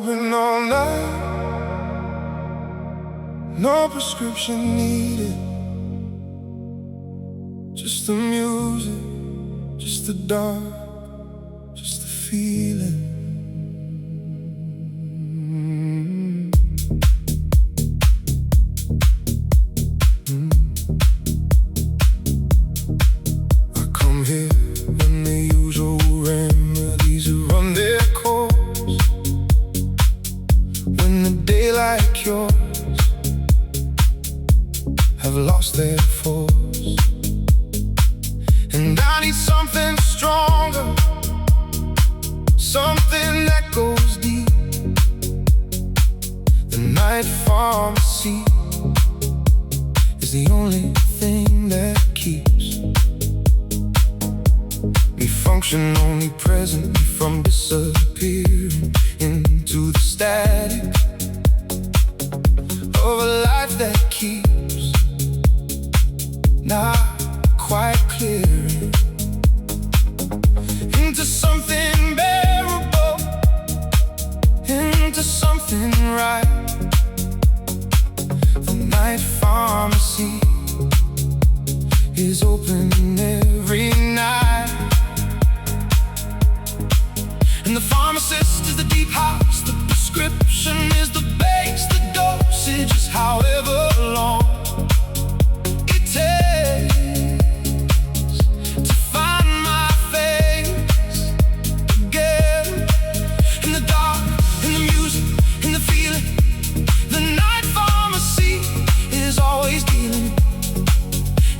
Open all night, no prescription needed. Just the music, just the dark, just the feeling. I come here when the usual remedies run their course, when the day like yours have lost their force. And I need something stronger, something that goes deep. The night pharmacy is the only thing that keeps me functionally present from disappearing into the static of a life that keeps not quite clearing into something bearable, into something right. The night pharmacy is open every night, and the pharmacist is the deep house. The prescription is the base, the dosage is however long it takes to find my face again. In the dark, in the music, in the feeling, the night pharmacy is always dealing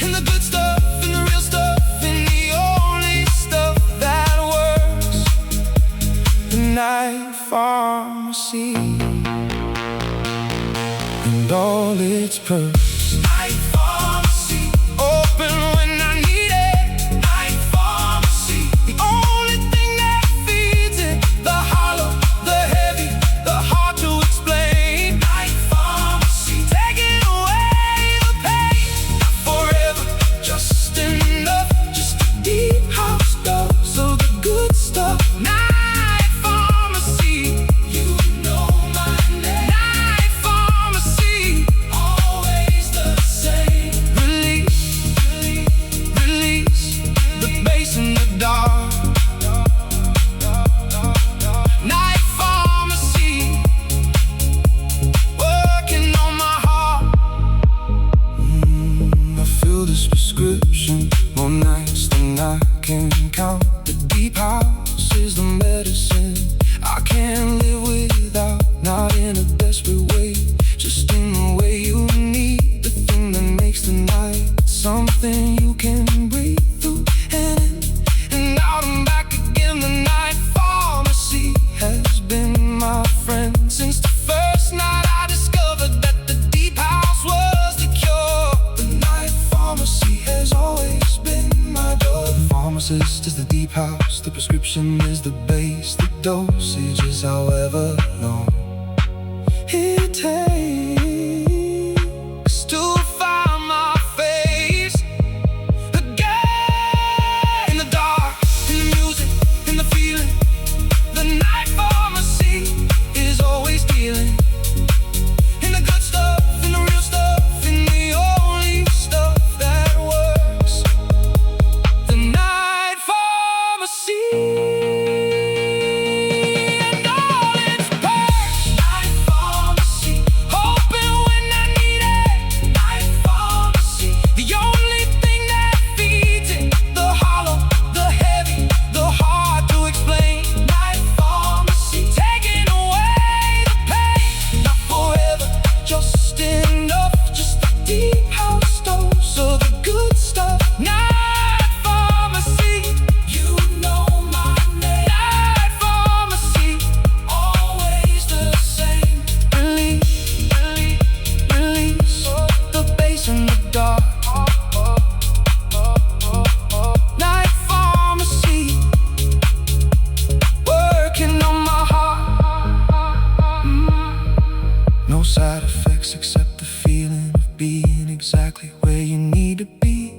in the good stuff, in the real stuff, in the only stuff that works. The night pharmacy and all its perks. Night pharmacy, open when I need it. Night pharmacy, the only thing that feeds it. The hollow, the heavy, the hard to explain. Night pharmacy, taking away the pain. Not forever, just enough, just a deep house dose of the good stuff. Night pharmacy, you know my name. Night pharmacy, always the same. Release, release the bass in the dark. Night pharmacy, working on my heart. I fill this prescription more nights than I can count. The deep house is the medicine I can't live without. Not in a desperate way, just in the way you need. The thing that makes the night something you can breathe through and out and back again. The night pharmacy has been my friend since the first night I discovered that the deep house was the cure. The night pharmacy has always been my door. The pharmacist is the deep house, the prescription is the base, the dosage is however long it takes to find my face again. In the dark, in the music, in the feeling, the night pharmacy is always dealing in the good stuff, in the real stuff, in the only stuff that works. The night pharmacy and all its perks. Night pharmacy, open when I need it. Night pharmacy, the only thing that feeds it. The hollow, the heavy, the hard to explain. Night pharmacy, taking away the pain. Not forever, just enough, just a deep house dose of the good stuff. Night pharmacy, you know my name. Night pharmacy, always the same. Release, release the bass in the dark. Night pharmacy, working on my heart. No side effects except the feeling of being exactly where you need to be.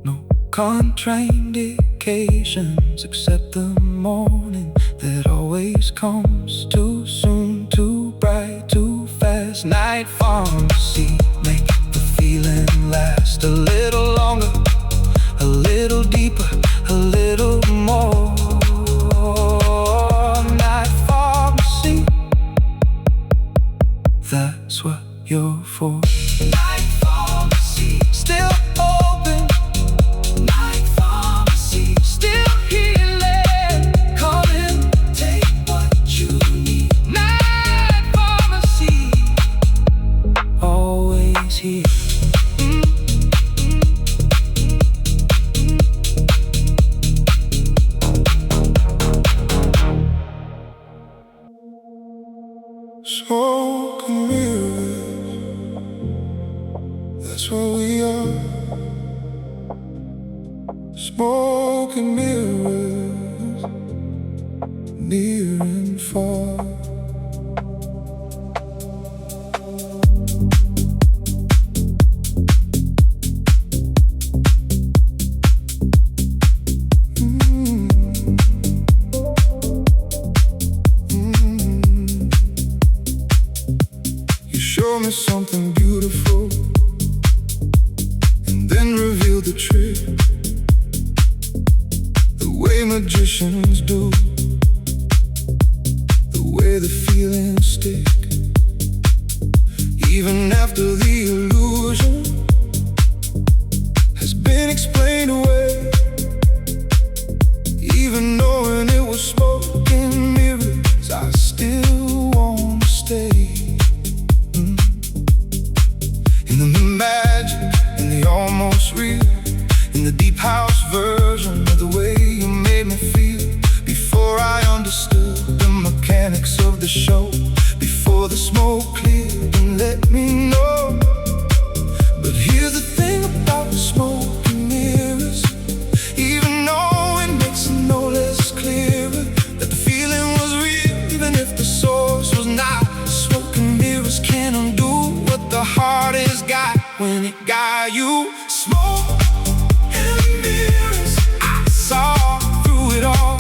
No contraindications except the morning that always comes too soon, too bright, too fast. Night pharmacy, make the feeling last a little longer, a little deeper, a little more. Night pharmacy, that's what you're for. Night pharmacy, still open. Night pharmacy, still healing. Call in, take what you need. Night pharmacy, always here. Smoke and mirrors, that's what we are. Smoke and mirrors, near and far. Show me something beautiful and then reveal the trick, the way magicians do, the way the feelings stick. Even after the illusion has been explained away, even knowing it was smoke and mirrors, I still want to stay. In the magic, in the almost real, in the deep house version of the way you made me feel. Before I understood the mechanics of the show, before the smoke cleared and let me know. But here's the thing about smoke and mirrors, even though it makes it no less clearer that the feeling was real, even if the source was not. Smoke and mirrors can't undo what the heart has got when it got you. Smoke and mirrors, I saw through it all.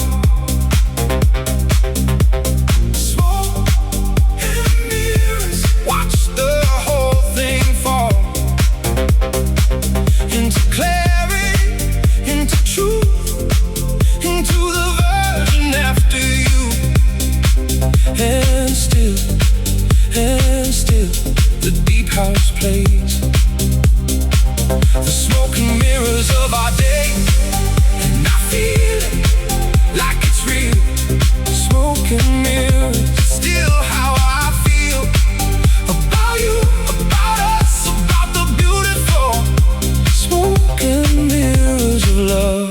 Smoke and mirrors, watch the whole thing fall into clarity, into truth, into the version after you. And still, the deep house plays the smoke and mirrors of our day, and I feel it like it's real. Smoke and mirrors, still how I feel about you, about us, about the beautiful. Smoke and mirrors of love.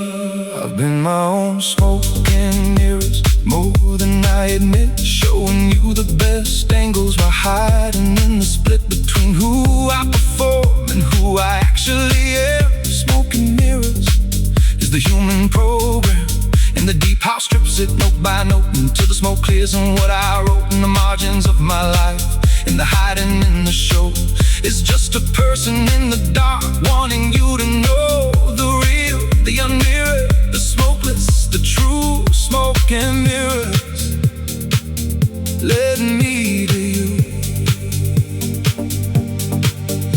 I've been my own smoke and mirrors, more than I admit, showing you the best angles while hiding in the split between who I perform and who I actually am. Smoke and mirrors is the human program, and the deep house strips it note by note until the smoke clears. And what I wrote in the margins of my life, in the hiding in the show, is just a person in the dark wanting you to know the real, the unmirrored, the smokeless, the true. Smoke and mirrors led me to you.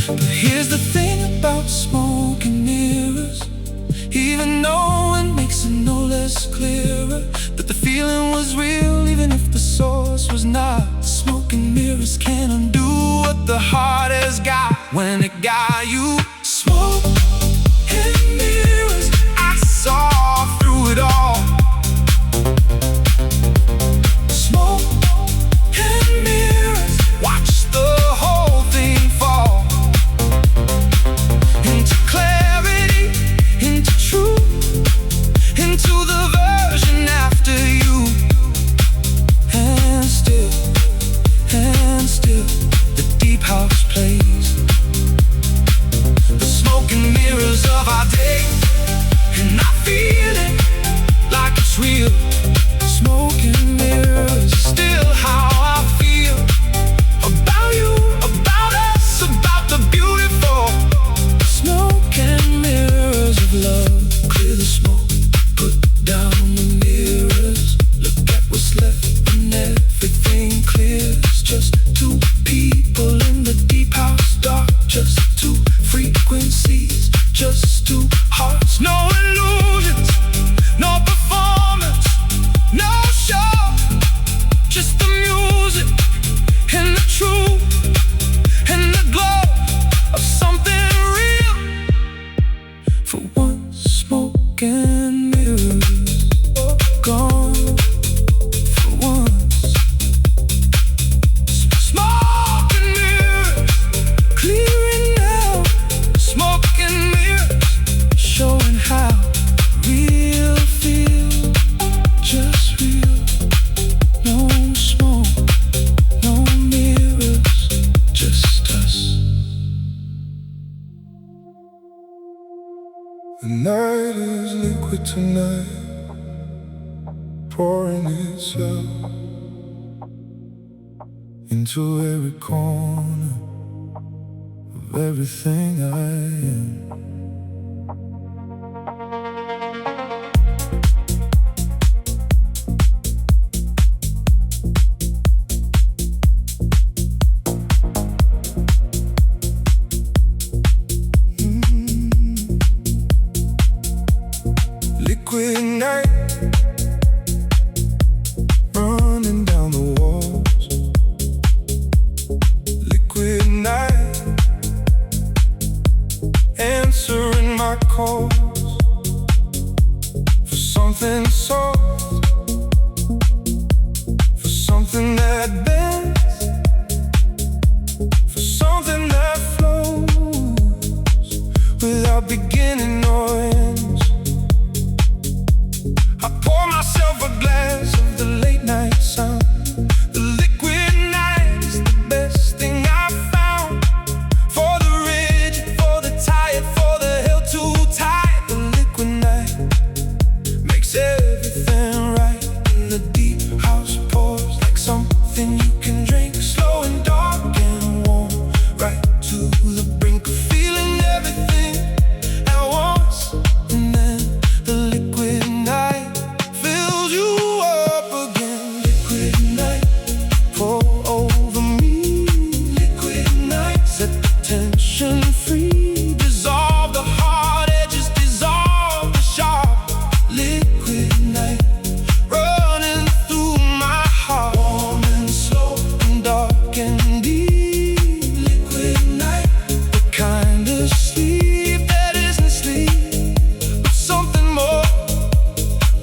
But here's the thing about smoke and mirrors, even though it makes it no less clearer that the feeling was real, even if the source was not. Smoke and mirrors can't undo what the heart has got when it got you. Smoke and mirrors, I saw through it all. Smoke and mirrors, watch the whole thing fall into clarity, into truth, into the version after you. And still, the deep house plays the smoke and mirrors of our day, and I feel it like it's real. Smoke and mirrors, still how I feel about you, about us, about the beautiful. Smoke and mirrors of love, clear the smoke, put down the mirrors. Look at what's left in there. pouring itself into every corner of everything I am. Liquid night, running down the walls. Liquid night, answering my calls for something soft, for something that bends, for something that flows without beginning or end. I pour myself a glass of the late night sun. The liquid night is the best thing I've found. For the rigid, for the tired, for the held too tight. The liquid night makes everything right. And the deep house pours like something you can drink. Slow and dark and warm, right to the brink of feeling everything at once. And then the liquid night fills you up again. Liquid night, pour over me. Liquid night, set the tension free. Dissolve the hard edges, dissolve the sharp. Liquid night, running through my heart. Warm and slow and dark and deep. Liquid night, the kind of sleep that isn't sleep, but something more.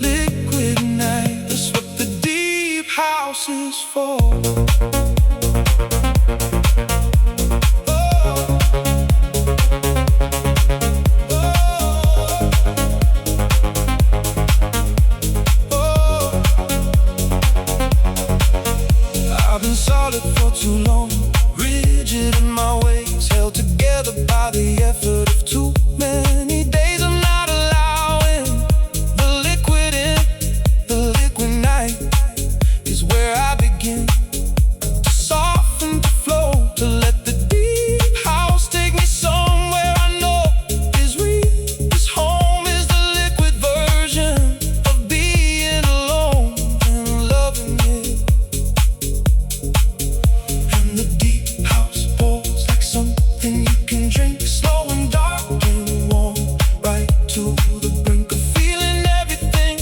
Liquid night, that's what the deep house is for. I've been solid for too long, rigid in my ways, held together by the effort of too many days. I'm not allowing the liquid in. The liquid night is where I begin to soften, to flow, to let the deep house take me somewhere I know is real. This home is the liquid version of being alone and loving it. And the deep house pours like something you can drink. Slow and dark and warm, right to the brink of feeling everything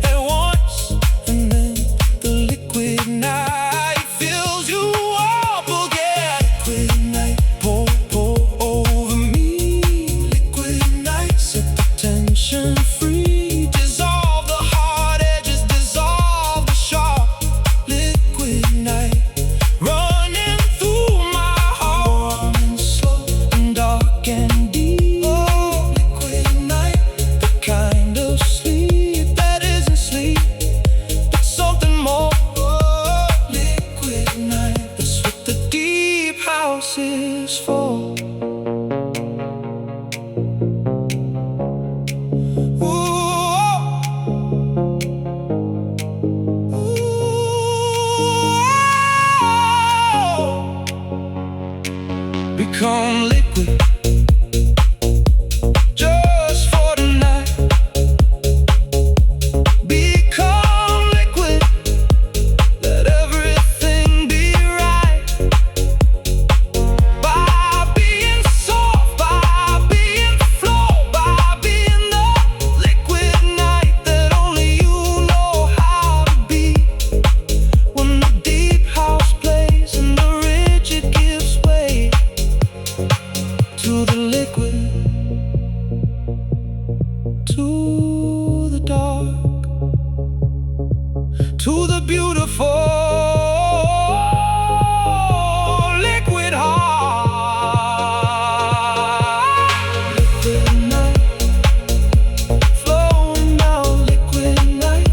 at once. And then the liquid night fills you up again. Liquid night, pour over me. Liquid night, set the tension free. Dissolve the hard edges, dissolve the sharp. Liquid night, running through my heart. Warm and slow and dark and deep. Oh, liquid night, the kind of sleep that isn't sleep, but something more. Oh, liquid night, that's what the deep house is for. Ooh, ooh. Become liquid just for tonight. Become liquid, let everything be right. By being soft, by being flow, by being the liquid night that only you know how to be. When the deep house plays and the rigid gives way to the liquid, to the dark, to the beautiful liquid heart. Liquid night, flowing down. Liquid night,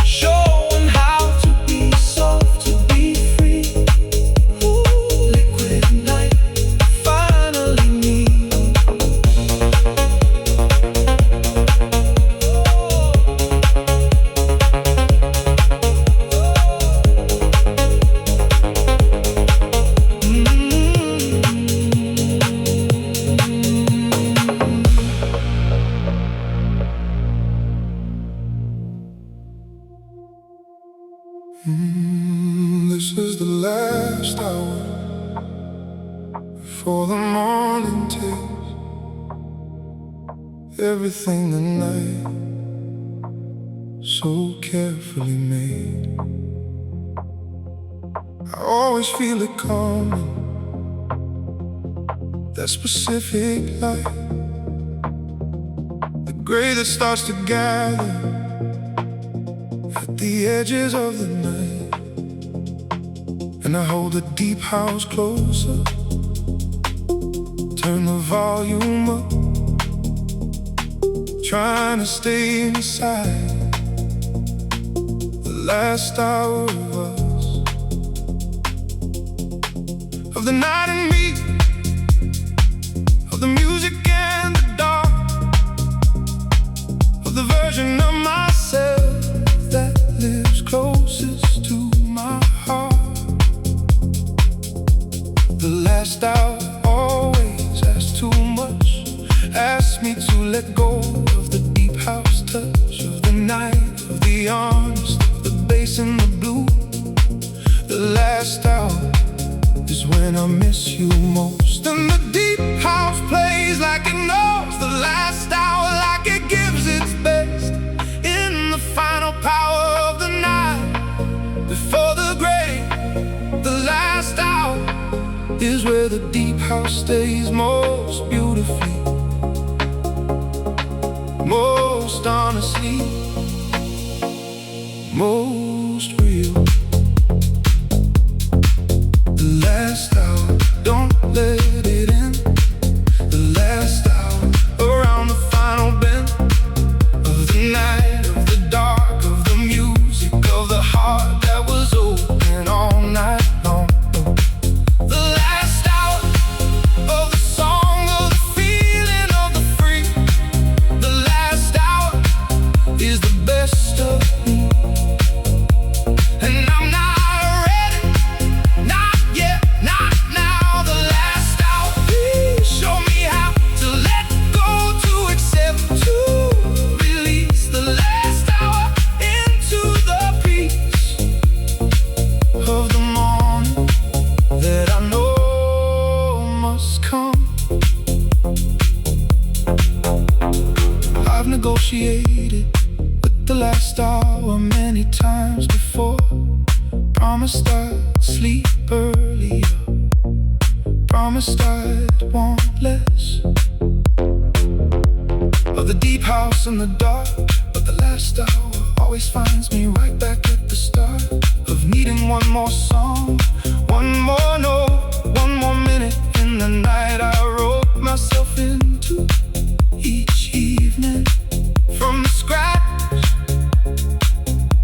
showing how to be soft, to be free. Ooh, liquid night, finally me. Oh. This is the last hour before the morning takes everything the night so carefully made. I always feel it coming, that specific light, the gray that starts to gather at the edges of the night. And I hold the deep house closer, turn the volume up, trying to stay inside the last hour of us, of the night and me, of the music and the dark, of the version of myself that lives closest to my heart. The last hour always asks too much, asks me to let go of the deep house touch, of the night, of the honest, of the bass and the blue. The last hour is when I miss you most, and the deep house plays like it knows the last hour, like it gives its best in the final power of the night before the grave. The last hour is where the deep house stays most beautifully, most honestly, most real. The last hour, don't let it in. The last hour, around the final bend of the night, of the dark, of the music, of the heart that was open all night long. The last hour of the song, of the feeling, of the free. The last hour is the best of me, and I'm not ready, not yet, not now. The last hour, please show me how to let go, to accept, to release. The last hour into the peace of the morning that I know must come. I've negotiated with the last hour many times before. Promised I'd sleep earlier, promised I'd want less of the deep house in the dark. But the last hour always finds me right back at the start of needing one more song, one more note, one more minute in the night I wrote myself into each evening from scratch.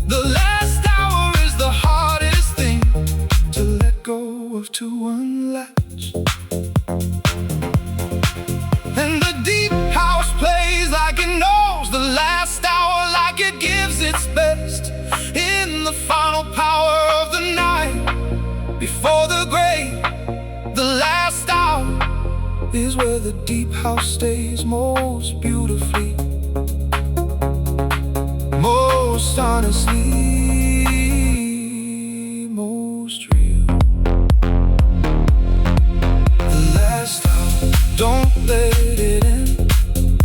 The last hour is the hardest thing to let go of, to unlatch. And the deep house plays like it knows the last hour, like it gives its best in the final power of the night before the grave. The last hour is where the deep house stays most beautifully, most honestly, most real. The last hour, don't let it in.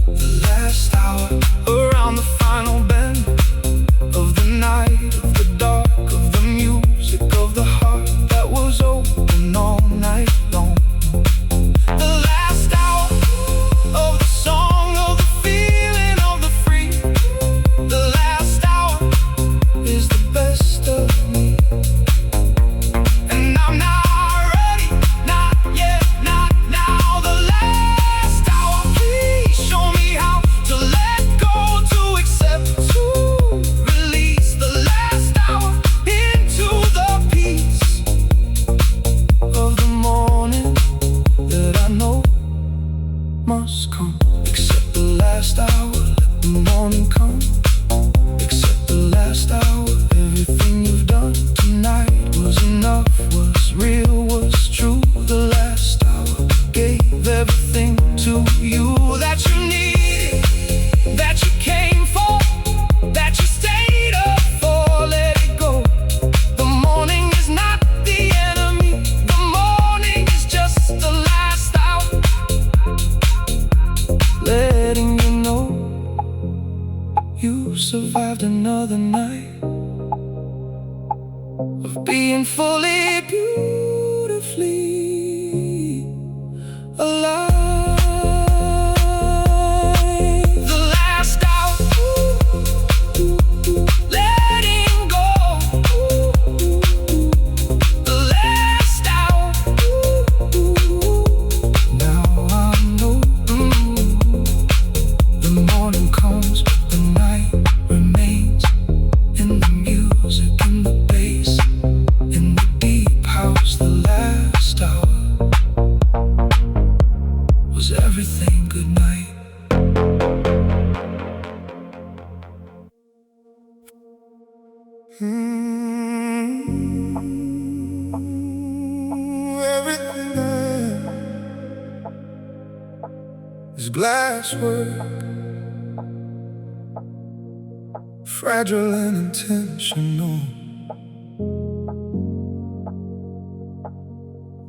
The last hour, around the final bend of the night, of the dark, of the music, of the heart that was open all night long. The last hour of the song, of the feeling, of the free. The last hour is the survived another night of being fully, beautifully alive. The last hour, letting go. The last hour, now I know. The morning comes, but the night remains. In the music, in the bass, in the deep house. The last hour was everything. Good night. Everything is glasswork, fragile and intentional,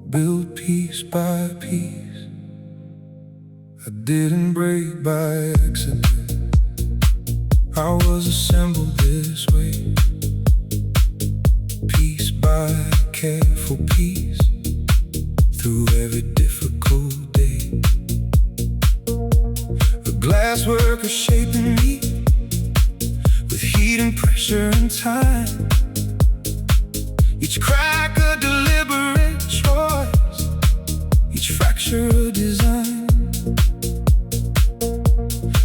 built piece by piece. I didn't break by accident. I was assembled this way, piece by careful piece, through every difficult day. The glasswork is shaping me with heat and pressure and time. Each crack a deliberate choice, each fracture a design.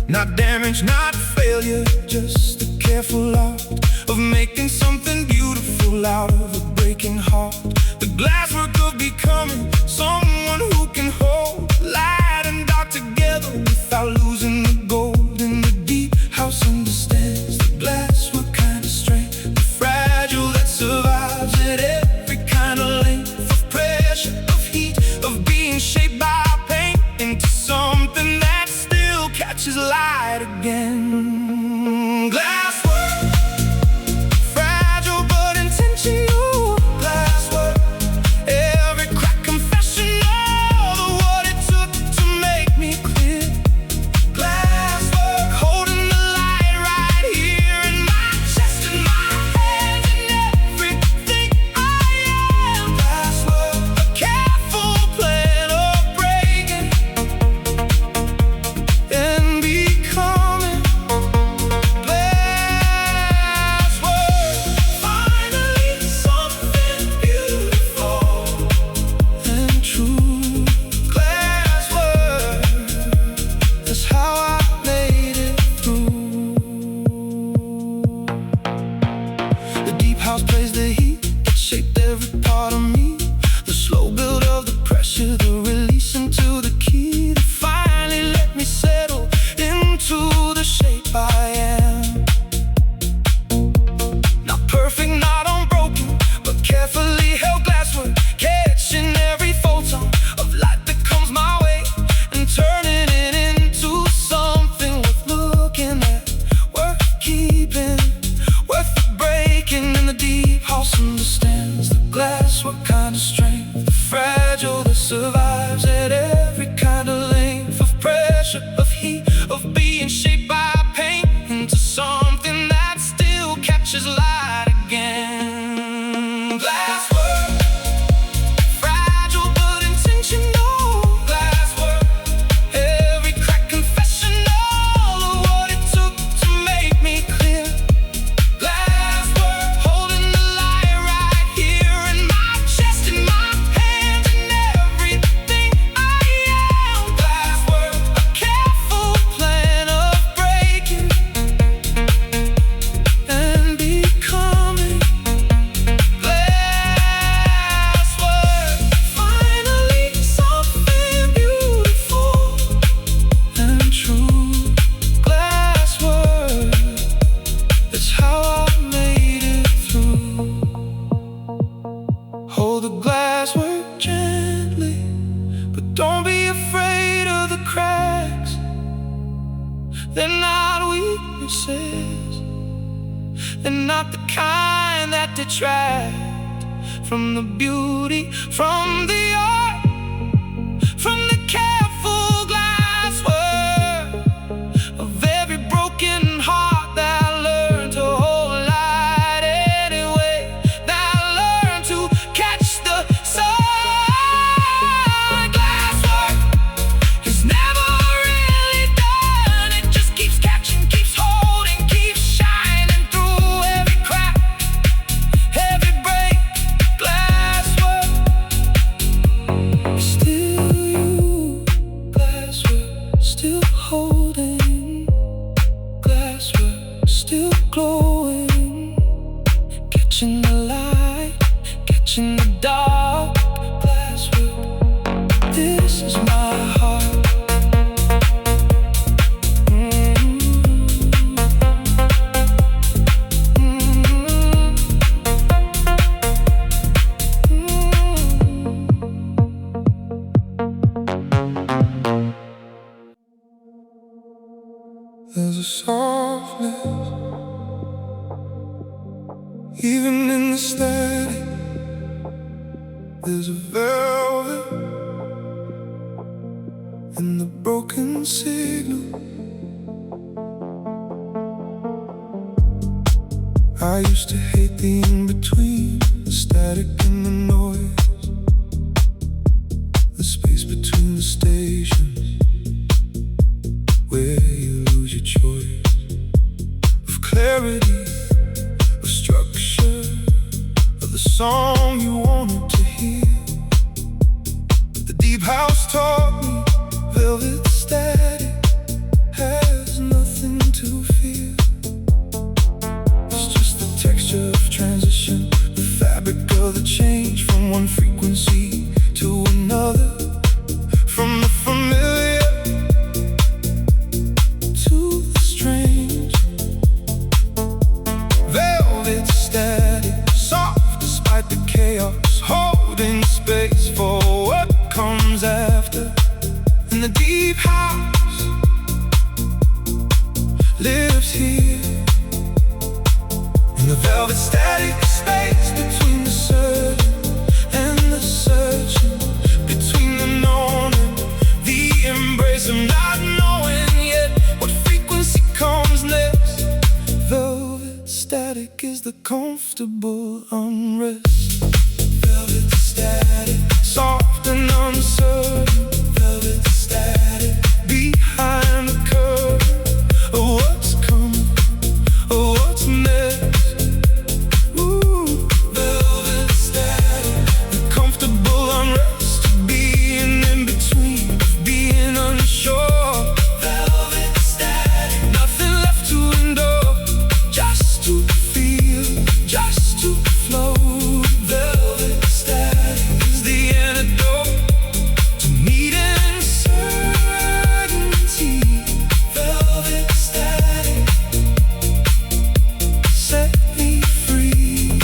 Not damage, not failure, just the careful art of making something beautiful out of a breaking heart. The glasswork of becoming someone who can hold light and dark together without losing the gold. In the deep house understands the glasswork kind of strength, the fragile that survives at every kind of length of pressure, of heat, of being shaped by pain into something that still catches light again. Glasswork, fragile but intentional. Glasswork, every crack confessional of what it took to make me clear. Glasswork, holding the light right here in my chest, in my hands, in everything I am. Glasswork, a careful plan of breaking and becoming. Glasswork, finally something beautiful and true. Glasswork, that's how I made it through. The deep house plays the heat that shaped every part of me. The slow build of the pressure, the release into the key to finally let me settle into the shape I am. Not perfect, not unbroken, but carefully held glasswork, catching every photon of light that comes my way and turning it into something worth looking at, worth keeping, worth the breaking. In the deep house understands the glasswork kind of strength, the fragile that survives at every kind of length of pressure, of heat, of being shaped by pain into something that still catches light again. Glasswork, fragile but intentional. Glasswork, every crack confessional of what it took to make me clear. Glasswork, holding the light right here in my chest, in my hands, in everything I am. Glasswork, a careful plan of breaking and becoming. Glasswork, finally something beautiful and true. Glasswork, that's how I made it through. Hold the glasswork gently, but don't be afraid of the cracks. They're not weaknesses, they're not the kind that detract from the beauty, from the art, from the careful glasswork of every broken heart that I learned Even in the static, there's a velvet in the broken signal. I used to hate the in-between, the static and the noise, the space between the stations, where you lose your choice of clarity, of structure, of the song you wanted to hear. The deep house taught me velvet static has nothing to fear. It's just the texture of transition, the fabric of the change from one frequency to another, from the familiar to the strange. Velvet static, soft despite the chaos, holding space for what comes after. And the deep house lives here, in the velvet static space between the certain and the searching, between the known and the embrace of not knowing yet what frequency comes next. Velvet static is the comfortable unrest. Velvet static, soft and uncertain. Velvet static, behind the curtain of what's coming, of what's next. Ooh, velvet static, the comfortable unrest, being in between, being unsure. Velvet static, nothing left to endure, just to feel, just to flow. Velvet static is the antidote to needing certainty. Velvet static set me free.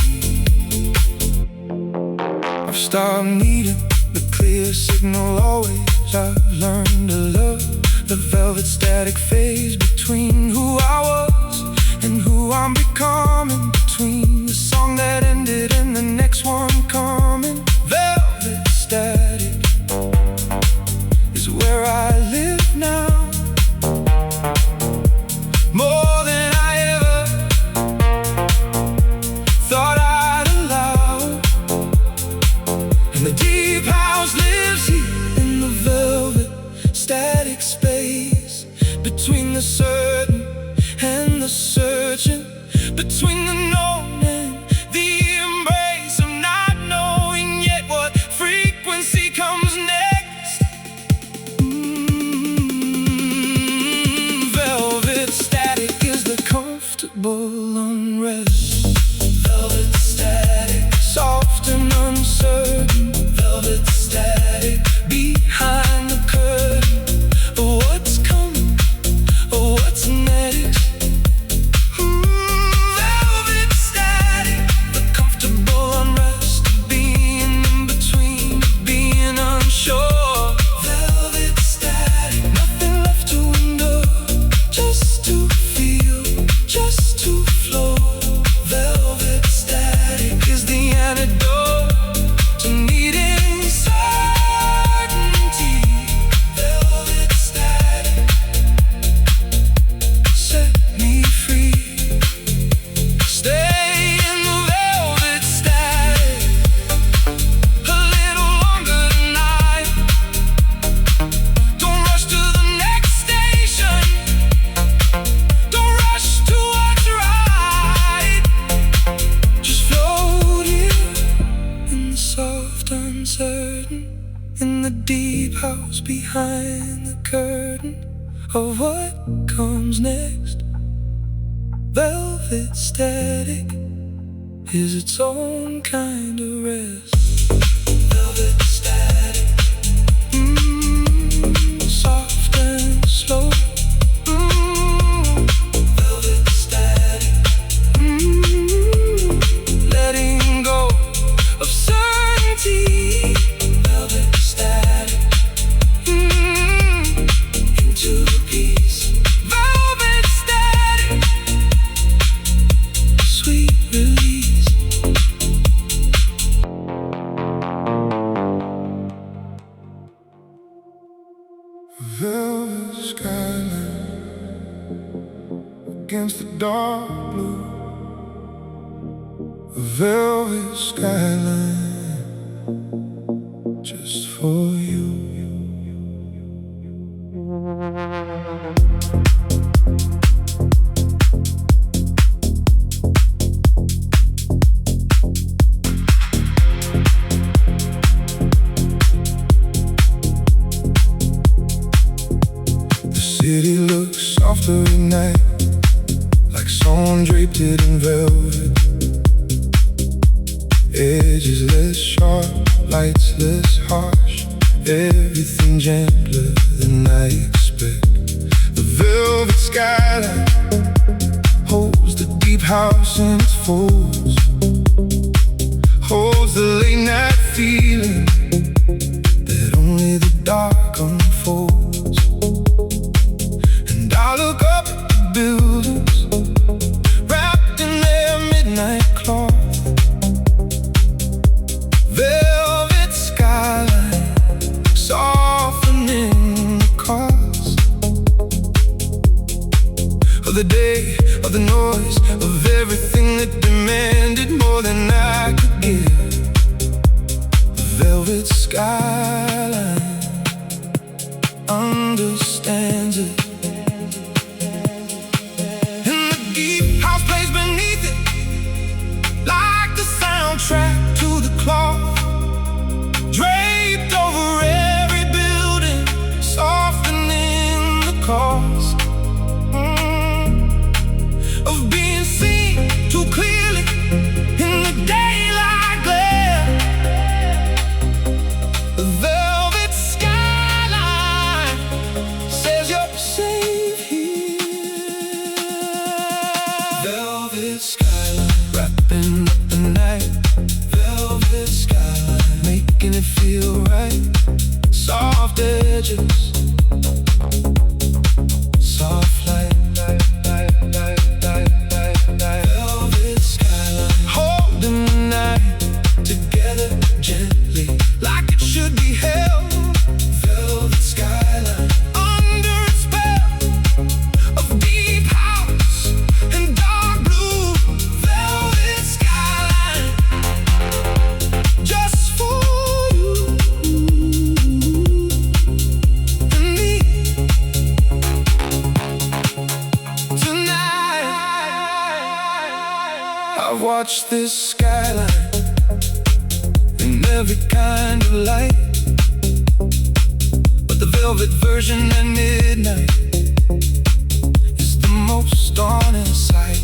I've stopped needing the clear signal always. I've learned to love the velvet static phase between who I was and who I'm becoming, between the song that ended and the next one coming. Velvet static is where I live now, more than I ever thought I'd allow. And the deep house lives here, in the velvet static space between the certain and the searching, between the known and the embrace of not knowing yet what frequency comes next. Velvet static is the comfortable unrest. Velvet static, soft and uncertain. Velvet static, behind the curtain of what's coming, of what's next. Velvet static, the comfortable unrest, being in between, being unsure. Velvet static, nothing left to endure, just to feel, just to flow. Velvet static is the antidote to needing certainty. Velvet static set me free. Stay in the velvet static a little longer tonight. Don't rush to the next station, don't rush to what's right. Just float here in the soft uncertain, in the deep house behind the curtain of what comes next. Velvet static is its own kind of rest. Velvet static, soft and slow. Velvet static, letting go of certainty. Velvet static, into peace. Velvet static, sweet release. velvet skyline just for you. The city looks softer at night, like someone draped it in velvet. Edges less sharp, lights less harsh, everything gentler than I expect. The velvet skyline holds the deep house in its folds, holds the late night feeling that only the dark unfolds. And I look up at the buildings wrapped in their midnight cloth. Velvet skyline softening the cost of the day, of the noise, of everything that demanded more than I could give. The velvet skyline understands it. And the deep house plays beneath it, like the soundtrack to the cloth, draped over every building, softening the cost of being seen too clearly in the daylight glare. The velvet skyline says you're safe here. Velvet skyline wrapping up the night. Velvet skyline making it feel right. Soft edges, soft light. Velvet skyline holding the night together gently, like it should be held. Velvet skyline under its spell of deep house and dark blue. Velvet skyline just for you and me tonight. I've watched this skyline in every kind of light, but the velvet version at midnight is the most honest sight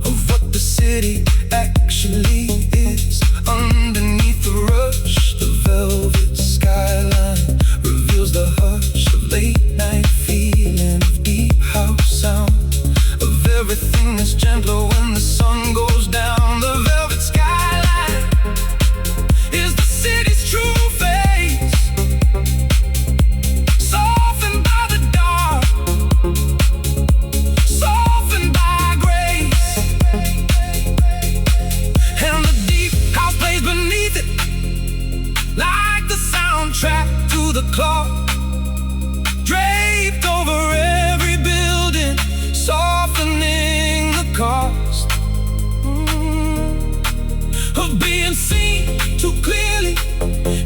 of what the city actually is. Underneath the rush, the velvet skyline reveals the hush of late night feeling, of deep house sound, of everything that's gentler when the sun goes down. The velvet skyline is the city's true face, softened by the dark, softened by grace. And the deep house plays beneath it, like the soundtrack to the clock, draped over every building, softening the cost of being seen too clearly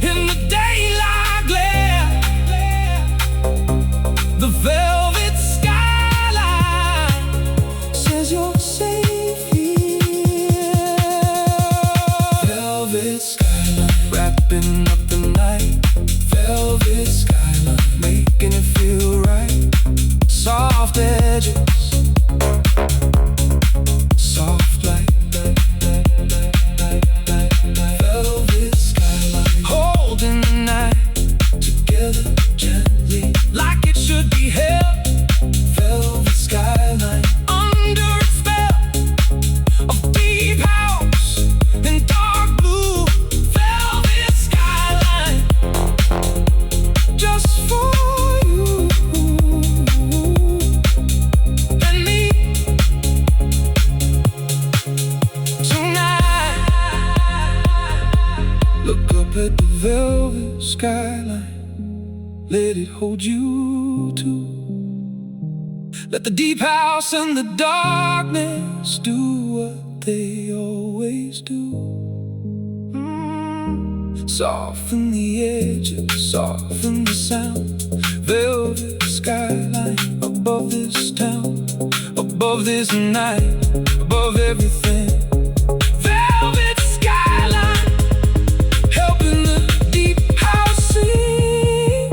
in the daylight glare. The velvet skyline says you're safe here. Velvet skyline wrapping up the night. Velvet skyline making it feel right. Soft edges, soft light. Velvet skyline holding the night together gently, like it should be held. Velvet skyline under its spell of deep house and dark blue. Velvet skyline just for you and me tonight. Look up at the velvet skyline, let it hold you too. Let the deep house and the darkness do what they always do. Soften the edges, soften the sound. Velvet skyline above this town, above this night, above everything. Velvet skyline, helping the deep house sing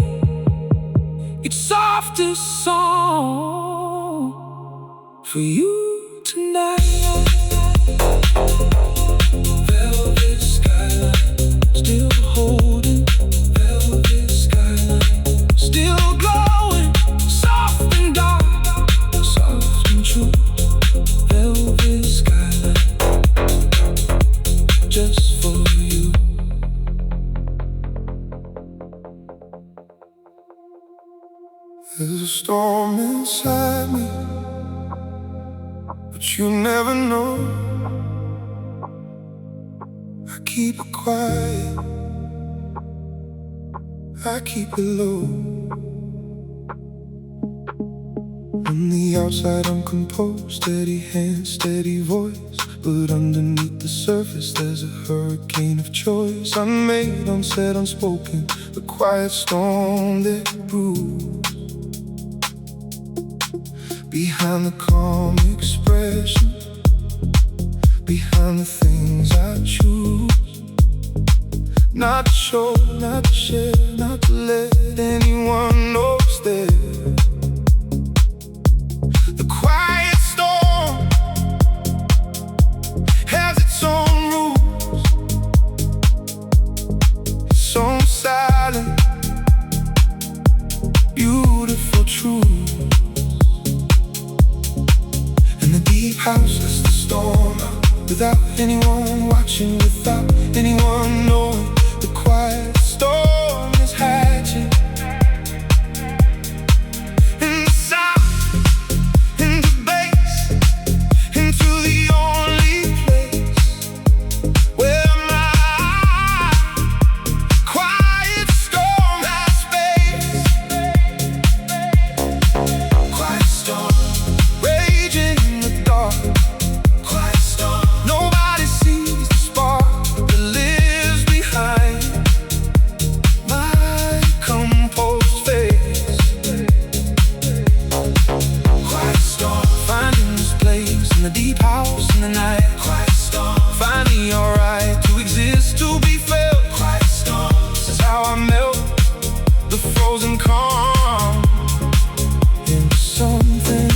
its softest song for you tonight. Velvet skyline, still holding. Velvet skyline, still glowing. Soft and dark, soft and true. Velvet skyline, just for you. There's a storm inside me, but you never know. I keep it quiet, I keep it low. On the outside I'm composed, steady hand, steady voice, but underneath the surface there's a hurricane of choice. Unmade, unsaid, unspoken, the quiet storm that brews behind the calm expression, behind the things I choose not to show, not to share, not to let anyone know it's there. The quiet storm has its own rules, its own silent, beautiful truth. Deep house lets the storm out without anyone watching, without anyone knowing. The quiet storm is hatching in the south, into bass, into the only place where my quiet storm has space. Quiet storm raging. Quiet storm, nobody sees the spark that lives behind my composed face. Quiet storm, finding this place in the deep house in the night. Quiet storm, finally alright to exist, to be felt. Quiet storm, this is how I melt the frozen calm into something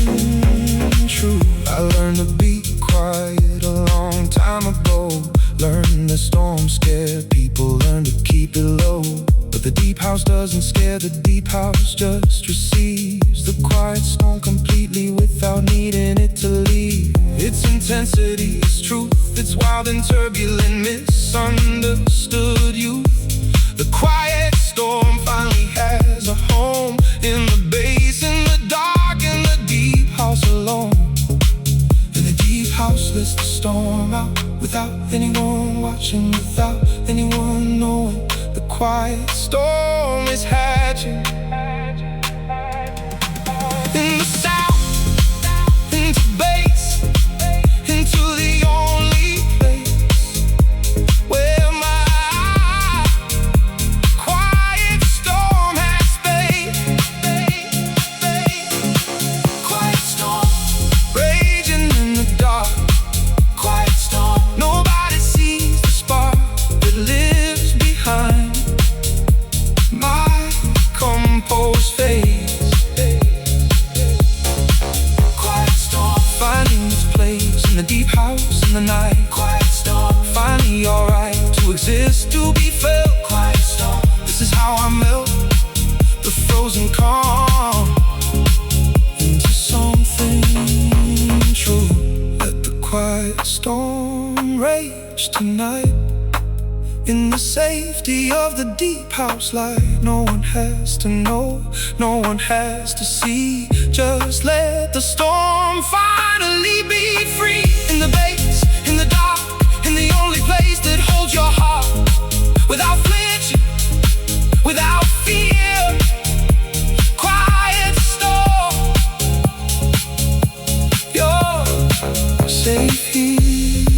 true. I learned to be quiet a long time ago. Learned that storms scare people, learn to keep it low. But the deep house doesn't scare, the deep house just receives the quiet storm completely without needing it to leave. Its intensity, its truth, its wild and turbulent, misunderstood youth. The quiet storm finally has a home in the bass, in the dark, in the deep house alone. House lets the storm out without anyone watching, without anyone knowing. The quiet storm is hatching in the south, into bass, into the only place where my quiet storm has space. Quiet storm raging in the dark. Quiet storm, nobody sees the spark that lives behind my composed face. Quiet storm, finding its place in the deep house in the night. Quiet storm, finally alright to exist, to be felt. Quiet storm, this is how I melt the frozen calm into something true. Let the quiet storm rage tonight in the safety of the deep house light. No one has to know, no one has to see. Just let the storm finally be free. In the bass, in the dark, in the only place that holds your heart, without flinching, without fear. Quiet storm, you're safe here.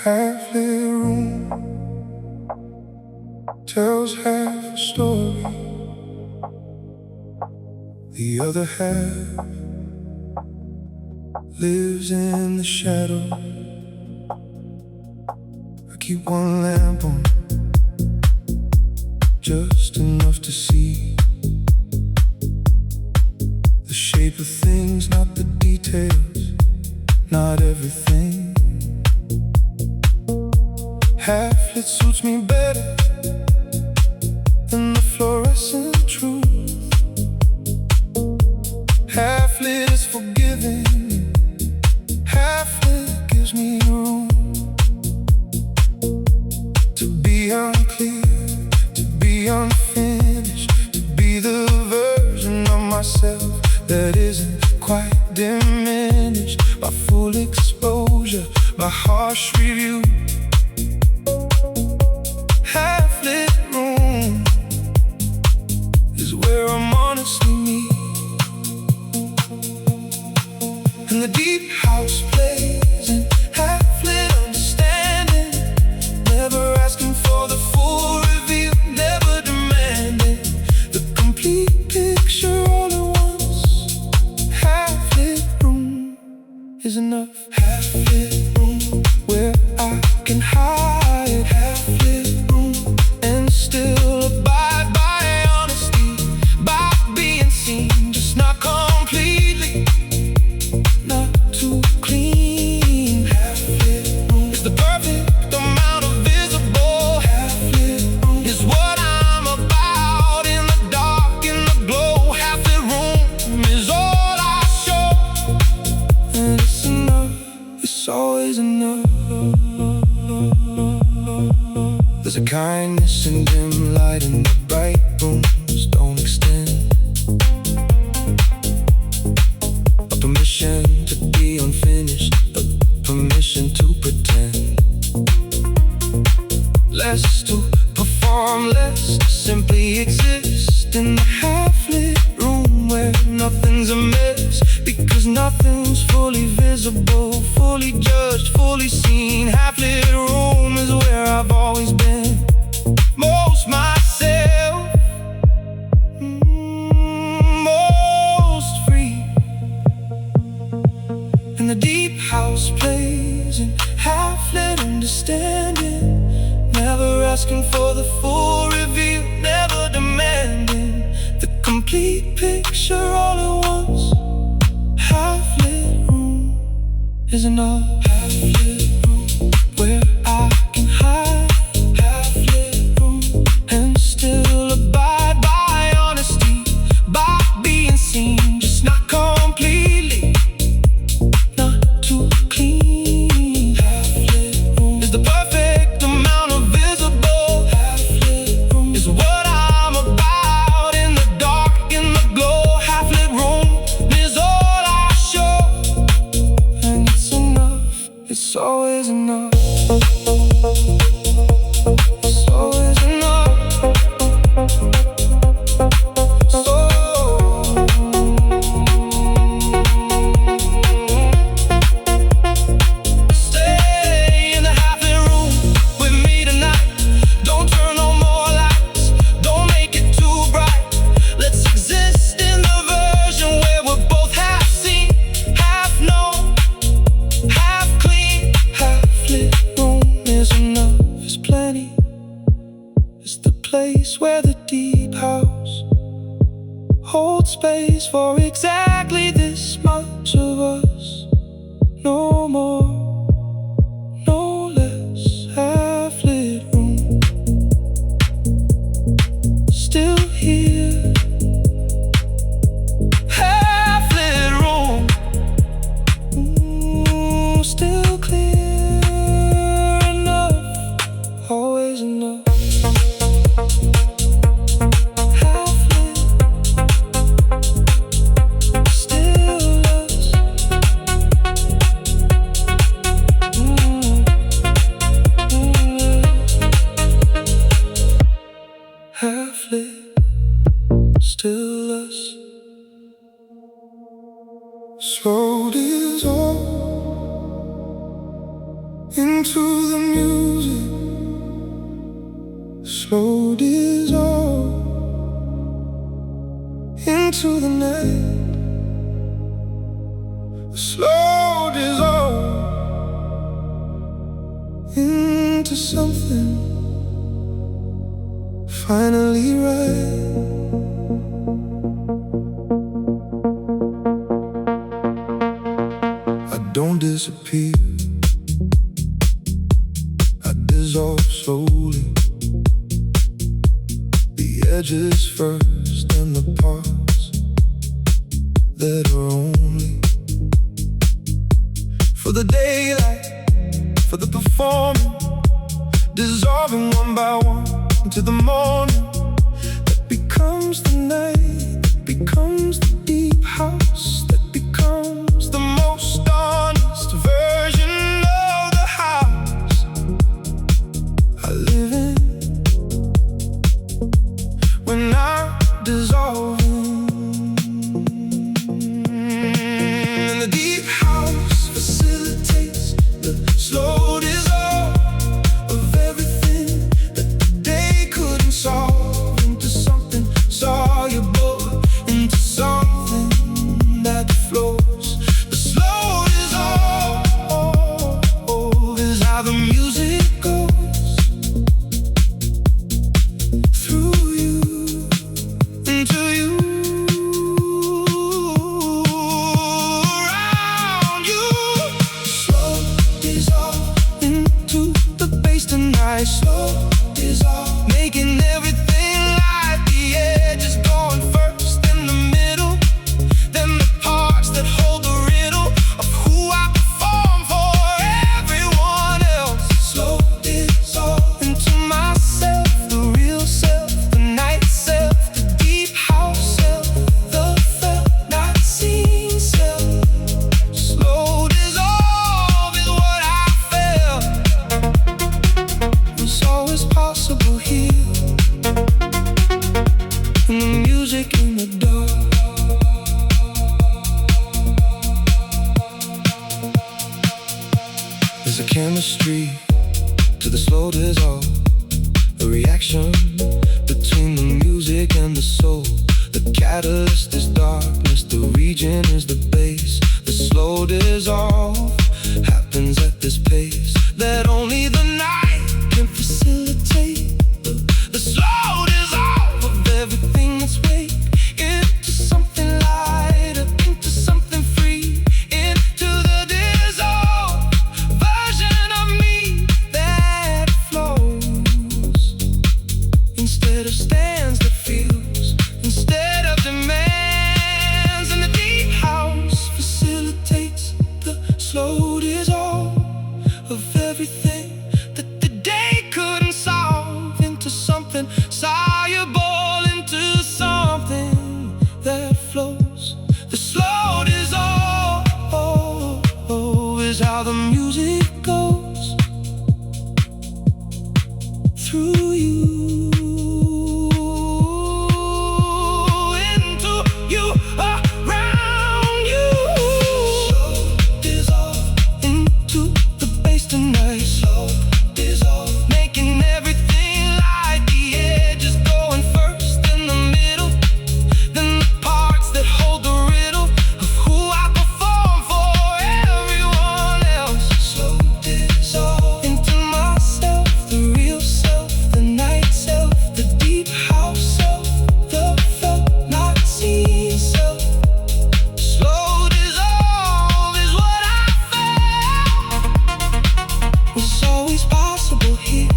half-lit room tells half a story. The other half lives in the shadow. I keep one lamp on, just enough to see the shape of things, not the details, not everything. Half-lit suits me better than the fluorescent truth. Half-lit is forgiving, half-lit gives me room to be unclear, to be unfinished, to be the version of myself that isn't quite diminished by full exposure, by harsh review. Half-lit room is where I'm honestly me, and the deep house plays in half-lit understanding, never asking for the full reveal, never demanding the complete picture all at once. Half-lit room is enough. Half-lit room where I can hide. Half-lit room and still abide by honesty, by being seen, just not completely, not too clean. Half-lit room is the perfect amount of visible. Half-lit room is what I'm about, in the dark, in the glow. Half-lit room is all I show, and it's enough, it's always enough. There's a kindness in dim light, and the bright rooms don't extend a permission to be unfinished, a permission to pretend. Less to perform, less to simply exist in the half-lit room where nothing's amiss, because nothing's fully visible, fully judged, fully seen. Half-lit room is where I've always been, most myself, most free. And the deep house plays in half-lit understanding, never asking for the full reveal, never demanding the complete picture all at once. Half-lit room is enough. Half-lit room where I can hide. Half-lit room and still abide by honesty, by being seen, just not completely, not too clean. Half-lit room is the perfect amount of visible. Half-lit room is what I'm about, in the dark, in the glow. Half-lit room is all I show, and it's enough, it's always enough. It's always enough. So stay in the half-lit room with me tonight. Don't turn on more lights, don't make it too bright. Let's exist in the version where we're both half seen, half known, half clean. Half-lit room is enough, it's plenty. It's the place where the deep house holds space for exactly this much of us. No more, no less. Half-lit room still here. Half-lit room, still clear enough, always enough. Half-lit, still us. Half-lit, still us. So dissolve into the into the night. A slow dissolve into something finally right. I don't disappear, I dissolve slowly. The edges first and the parts that are only for the daylight, for the performing, dissolving one by one into the morning that becomes the night, that becomes the deep house, that becomes the most honest version of the house I live in. When I'm dissolving, and the deep house facilitates the slow dissolve of everything that the day couldn't solve, into something soluble, into something that flows. The slow dissolve is how the music goes through you, into you, around you. Slow dissolve into the bass tonight. Slow dissolve, making everything light. The edges going first, in the middle, then the parts that hold the riddle of who I perform for everyone else. Slow dissolve into myself, the real self, the night self, the deep house self, the felt not seen self. Slow dissolve is what I felt. It's always possible here, in the music in the dark. There's a chemistry to the slow dissolve, a reaction between the music and the soul. The catalyst is darkness, the region is the bass. The slow dissolve happens at this pace that only the night can facilitate. The slow dissolve of everything that's weak into something lighter, into something free, into the dissolve version of me that flows instead of stands, that feels instead of demands. And the deep house facilitates the slow dissolve of everything that the day couldn't solve, into something soluble, into something that flows. The slow dissolve is how the music goes through you, into you, around you. Slow dissolve into the bass tonight. Slow dissolve, making everything light. The edges going first, in the middle, then the parts that hold the riddle of who I perform for everyone else. Slow dissolve into myself, the real self, the night self, the deep house self, the felt not seen self. Slow dissolve is what I felt. It's always possible here,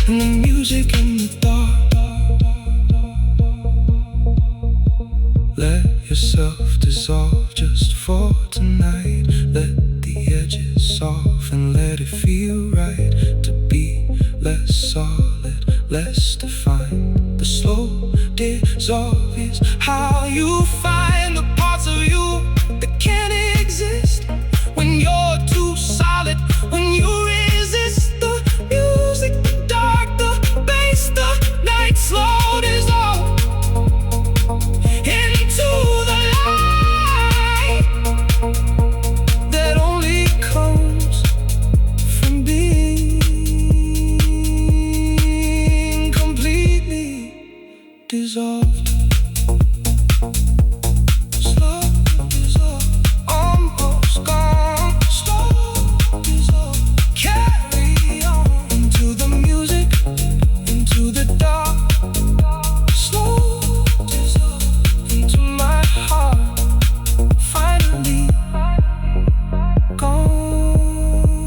in the music in the dark. Let yourself dissolve just for tonight. Let the edges soften, let it feel right to be less solid, less defined. The slow dissolve is how you find the parts of you that can't exist when you're too solid, when you resist the music, the dark, the bass, the night. Slow dissolve into the light that only comes from being completely dissolved. Slow dissolved. Almost gone. Slow dissolved. Carry on into the music, into the dark. Slow dissolved into my heart. Finally gone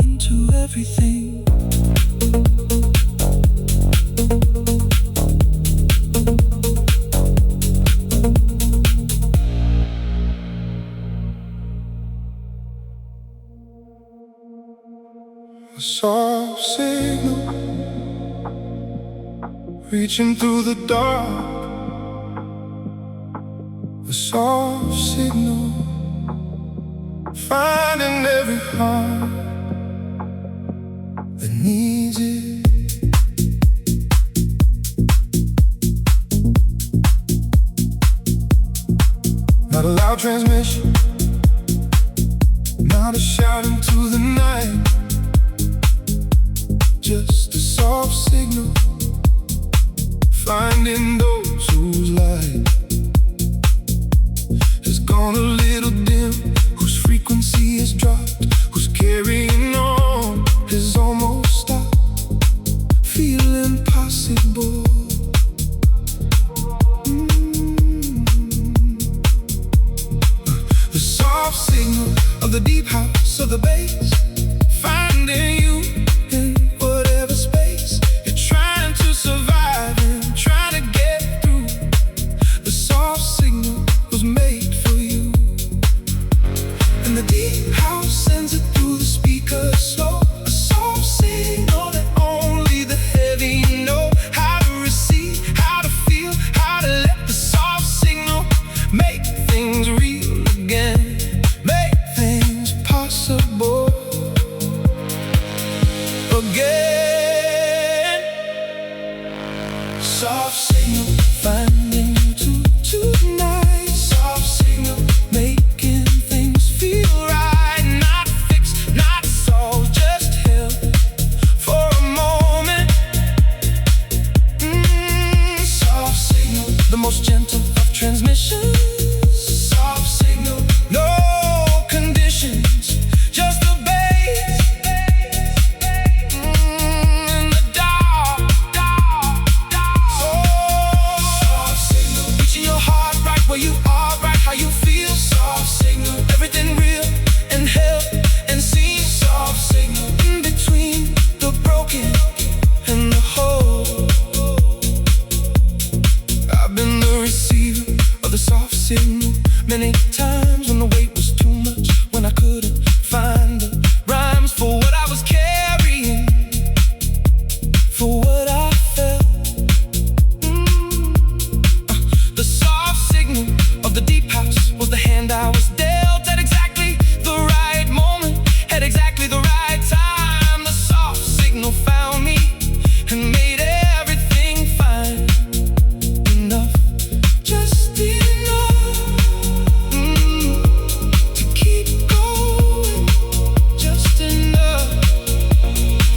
into everything. A soft signal reaching through the dark. A soft signal finding every heart that needs it. Not a loud transmission, not a shout into the night. Just a soft signal finding those whose light has gone a little dim, whose frequency has dropped, who's carrying on has almost stopped, feel impossible. The soft signal of the deep house of the bass, finding you in whatever space you're trying to survive and trying to get through. The soft signal was made for you, and the deep house sends it through the speakers slow. A soft signal that only the heavy know how to receive, how to feel, how to let the soft signal make things real again, make things possible again. Soft signal finding you tonight. Soft signal making things feel right. Not fixed, not solved, just held for a moment. Soft signal, the most gentle of transmissions. Soft signal, no conditions, just the bass. In the dark. Soft signal, reaching your heart right where you are, right how you feel. Soft signal, everything real and held and seen. Soft signal, in between the broken and the whole. I've been the receiver of the soft signal many times, when the weight was too much, when I couldn't find the rhymes for what I was carrying, for what I felt. The soft signal of the deep house was the hand I was dealt at exactly the right moment, at exactly the right time. The soft signal found me and made everything fine. Enough, just enough to keep going, just enough.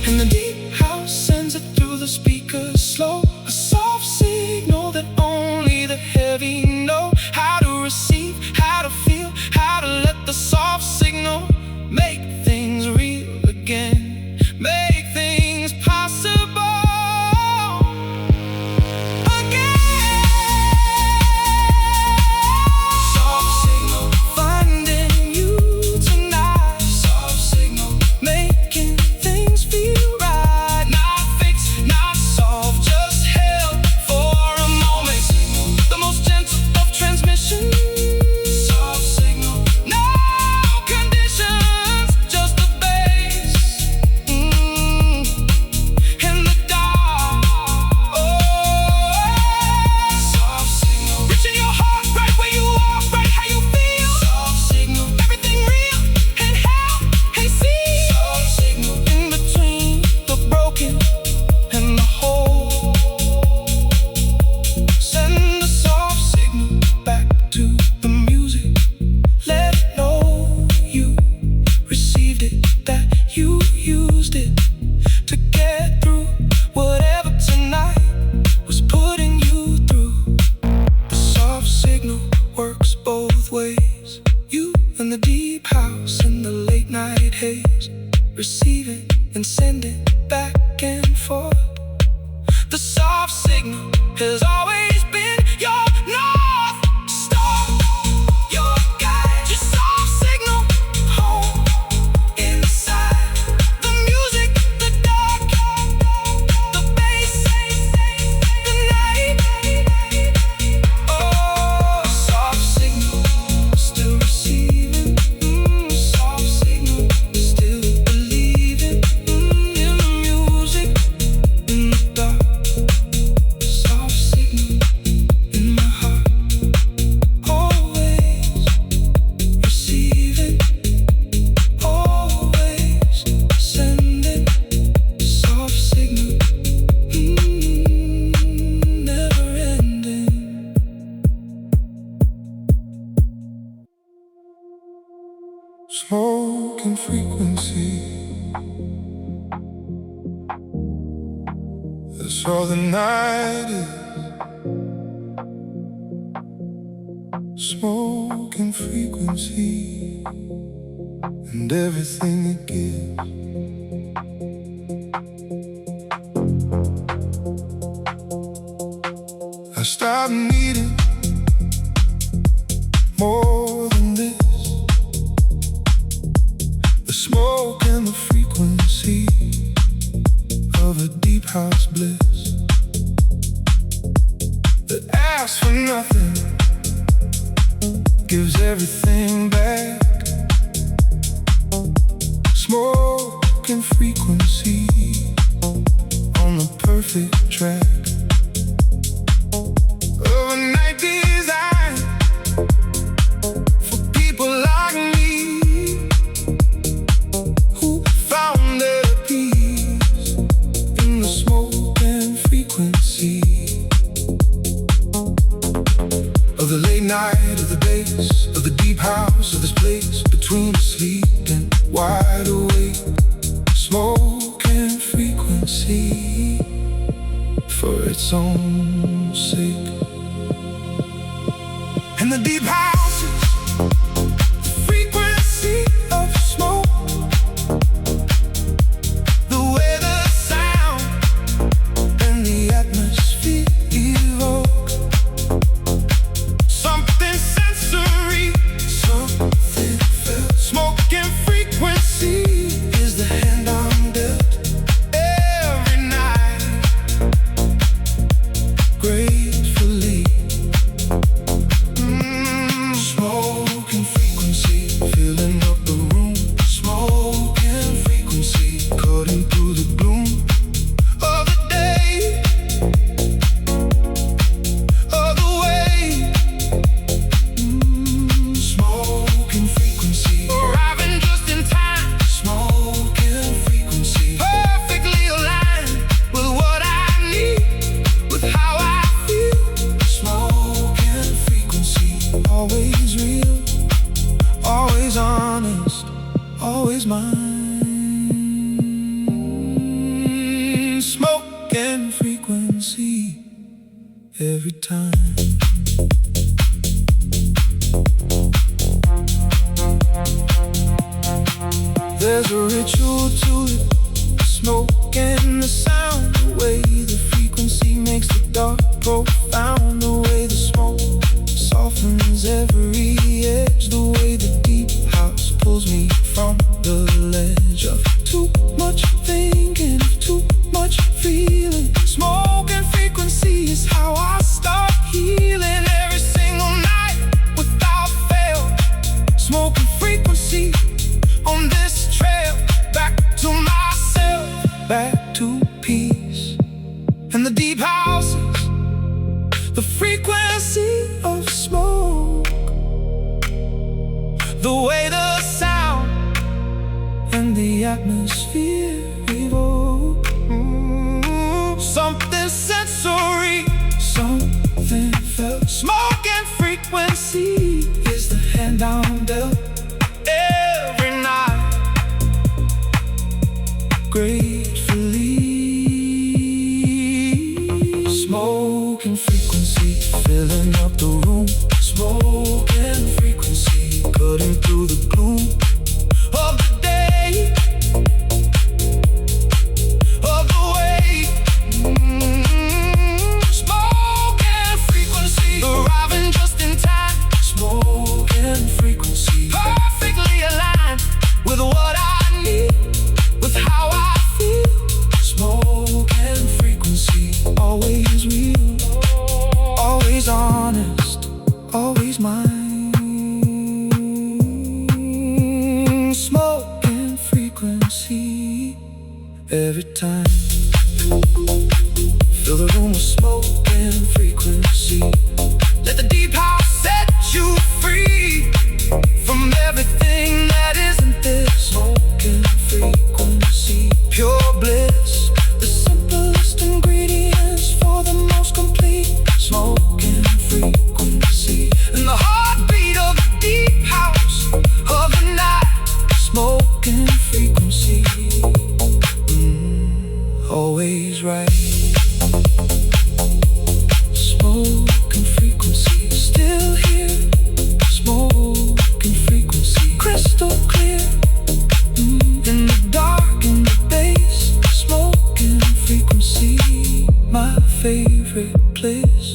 And the deep house sends it through the speakers slow. A soft signal that only the heavy know how to receive, how to feel, how to let the soft signal make things real again, make things possible again. Soft signal finding you tonight. Soft signal making things feel right. Not fixed, not solved, just has always been your north star, your guide, your soft signal, home inside the music, the dark, the bass, the night. Oh, soft signal, still receiving. Soft signal, still believing in the music, in the dark. Soft signal in my heart, always receiving, always sending. Soft signal, never ending. Smoke and frequency, that's all the night is. Smoke and frequency, and everything it gives. I stopped needing more than this. The smoke and the frequency of a deep house bliss that asks for nothing, gives everything back. Smoke and frequency on the perfect track of a night designed for people like me, who found their peace in the smoke and frequency of the late night, of the bass, of the deep house, of this place between asleep and wide awake. Smoke and frequency for its own sake. And the deep houses, the frequency of smoke, the way the sound and the atmosphere evoke something sensory, something felt. Smoke and frequency is the hand I'm dealt every night, gratefully. Smoke and frequency filling up the room. Smoke and frequency cutting through the gloom of the day, of the way. Smoke and frequency arriving just in time. Smoke and frequency perfectly aligned with what I need, with how I feel. Smoke and frequency always real, always honest, always mine. Smoke and frequency every time. There's a ritual to it, the smoke and the sound, the way the frequency makes the dark profound, the way the smoke softens every edge, the way the deep house pulls me from the ledge of too much thinking, of too much feeling. Smoke and frequency is how I start healing every single night without fail. Smoke and frequency on this trail, back to myself, back to peace. And the deep houses, the frequency of smoke, the way the sound and the atmosphere evoke something sensory, something felt. Smoke and frequency is the hand I'm dealt every night, gratefully. Smoke and frequency filling up the room. Smoke and frequency cutting through the gloom of the day, of the way. Smoke room with smoke and frequency. Let the deep house set you free from everything that isn't this. Smoke and frequency, pure bliss, the simplest ingredients for the most complete. Smoke and frequency, and the heartbeat of the deep house of the night. Smoke and frequency, always right. Smoke and frequency, still here. Smoke and frequency, crystal clear. In the dark, in the bass. Smoke and frequency, my favorite place.